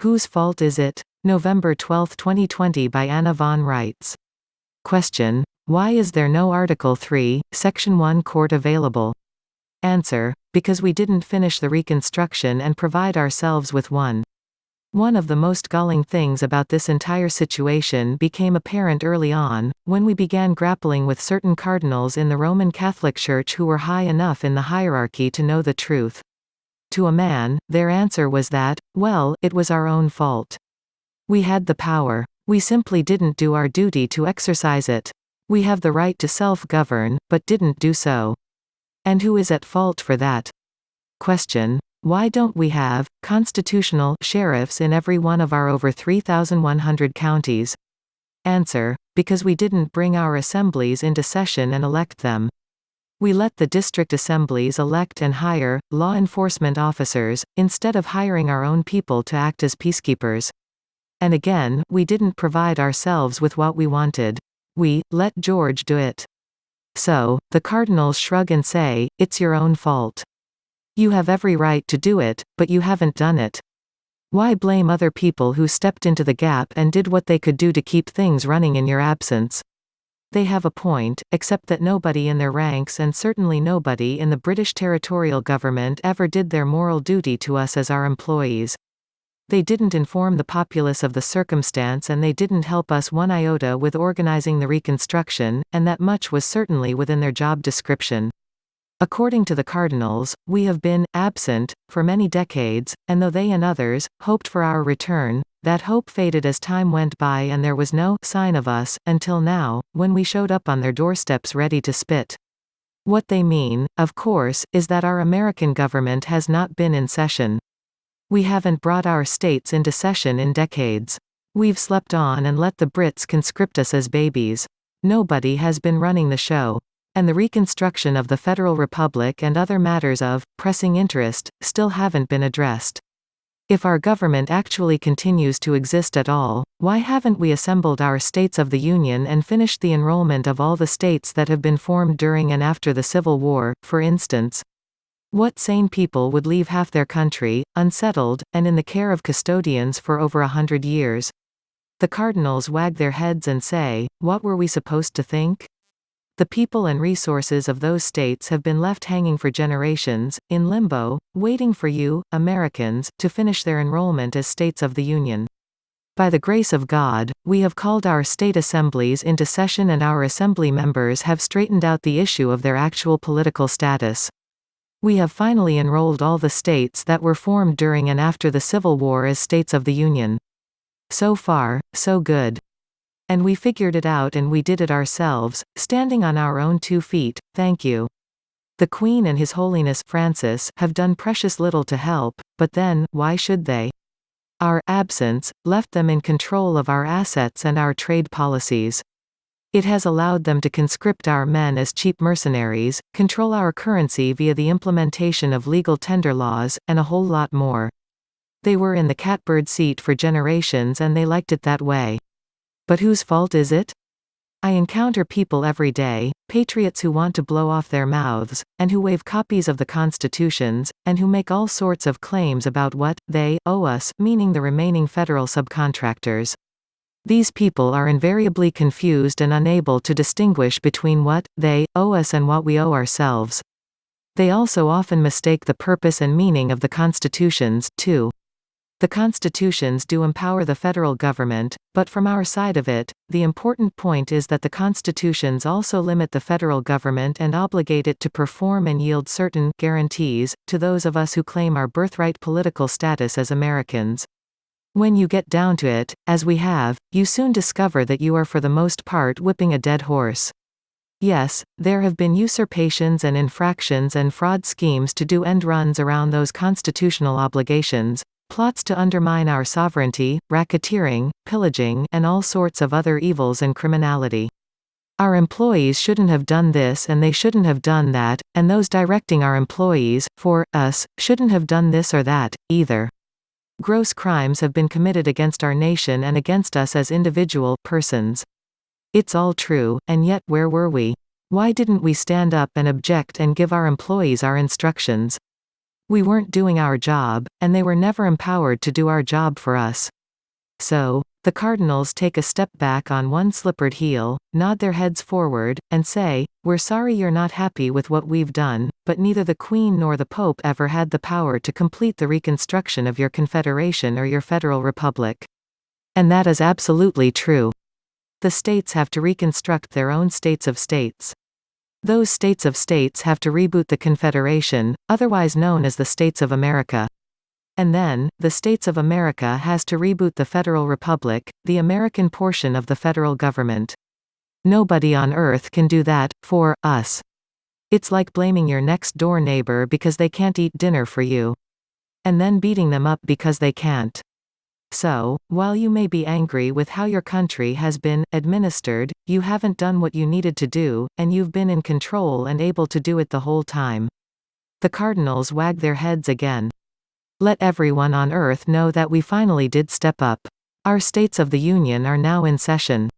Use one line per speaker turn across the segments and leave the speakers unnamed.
Whose fault is it? November 12, 2020 by Anna von Reitz. Question. Why is there no Article 3, Section 1 court available? Answer. Because we didn't finish the Reconstruction and provide ourselves with one. One of the most galling things about this entire situation became apparent early on, when we began grappling with certain cardinals in the Roman Catholic Church who were high enough in the hierarchy to know the truth. To a man, their answer was that, well, it was our own fault. We had the power. We simply didn't do our duty to exercise it. We have the right to self-govern, but didn't do so. And who is at fault for that? Question. Why don't we have constitutional sheriffs in every one of our over 3,100 counties? Answer. Because we didn't bring our assemblies into session and elect them. We let the district assemblies elect and hire law enforcement officers, instead of hiring our own people to act as peacekeepers. And again, we didn't provide ourselves with what we wanted. We let George do it. So, the Cardinals shrug and say, it's your own fault. You have every right to do it, but you haven't done it. Why blame other people who stepped into the gap and did what they could do to keep things running in your absence? They have a point, except that nobody in their ranks and certainly nobody in the British territorial government ever did their moral duty to us as our employees. They didn't inform the populace of the circumstance and they didn't help us one iota with organizing the Reconstruction, and that much was certainly within their job description. According to the Cardinals, we have been absent for many decades, and though they and others hoped for our return, that hope faded as time went by and there was no sign of us, until now, when we showed up on their doorsteps ready to spit. What they mean, of course, is that our American government has not been in session. We haven't brought our states into session in decades. We've slept on and let the Brits conscript us as babies. Nobody has been running the show. And the reconstruction of the Federal Republic and other matters of pressing interest still haven't been addressed. If our government actually continues to exist at all, why haven't we assembled our states of the Union and finished the enrollment of all the states that have been formed during and after the Civil War, for instance? What sane people would leave half their country, unsettled, and in the care of custodians for over 100 years? The Cardinals wag their heads and say, what were we supposed to think? The people and resources of those states have been left hanging for generations, in limbo, waiting for you, Americans, to finish their enrollment as states of the Union. By the grace of God, we have called our state assemblies into session and our assembly members have straightened out the issue of their actual political status. We have finally enrolled all the states that were formed during and after the Civil War as states of the Union. So far, so good. And we figured it out and we did it ourselves, standing on our own 2 feet, thank you. The Queen and His Holiness Francis have done precious little to help, but then, why should they? Our absence left them in control of our assets and our trade policies. It has allowed them to conscript our men as cheap mercenaries, control our currency via the implementation of legal tender laws, and a whole lot more. They were in the catbird seat for generations and they liked it that way. But whose fault is it? I encounter people every day, patriots who want to blow off their mouths, and who wave copies of the constitutions, and who make all sorts of claims about what they owe us, meaning the remaining federal subcontractors. These people are invariably confused and unable to distinguish between what they owe us and what we owe ourselves. They also often mistake the purpose and meaning of the constitutions, too. The constitutions do empower the federal government, but from our side of it, the important point is that the constitutions also limit the federal government and obligate it to perform and yield certain guarantees to those of us who claim our birthright political status as Americans. When you get down to it, as we have, you soon discover that you are for the most part whipping a dead horse. Yes, there have been usurpations and infractions and fraud schemes to do end runs around those constitutional obligations. Plots to undermine our sovereignty, racketeering, pillaging, and all sorts of other evils and criminality. Our employees shouldn't have done this and they shouldn't have done that, and those directing our employees, for us, shouldn't have done this or that, either. Gross crimes have been committed against our nation and against us as individual persons. It's all true, and yet where were we? Why didn't we stand up and object and give our employees our instructions? We weren't doing our job, and they were never empowered to do our job for us. So, the Cardinals take a step back on one slippered heel, nod their heads forward, and say, "We're sorry you're not happy with what we've done, but neither the Queen nor the Pope ever had the power to complete the reconstruction of your confederation or your federal republic." And that is absolutely true. The states have to reconstruct their own states of states. Those states of states have to reboot the Confederation, otherwise known as the States of America. And then, the States of America has to reboot the Federal Republic, the American portion of the federal government. Nobody on Earth can do that, for us. It's like blaming your next-door neighbor because they can't eat dinner for you. And then beating them up because they can't. So, while you may be angry with how your country has been administered, you haven't done what you needed to do, and you've been in control and able to do it the whole time. The Cardinals wag their heads again. Let everyone on Earth know that we finally did step up. Our states of the Union are now in session.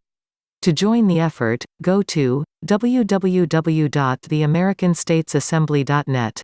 To join the effort, go to www.theamericanstatesassembly.net.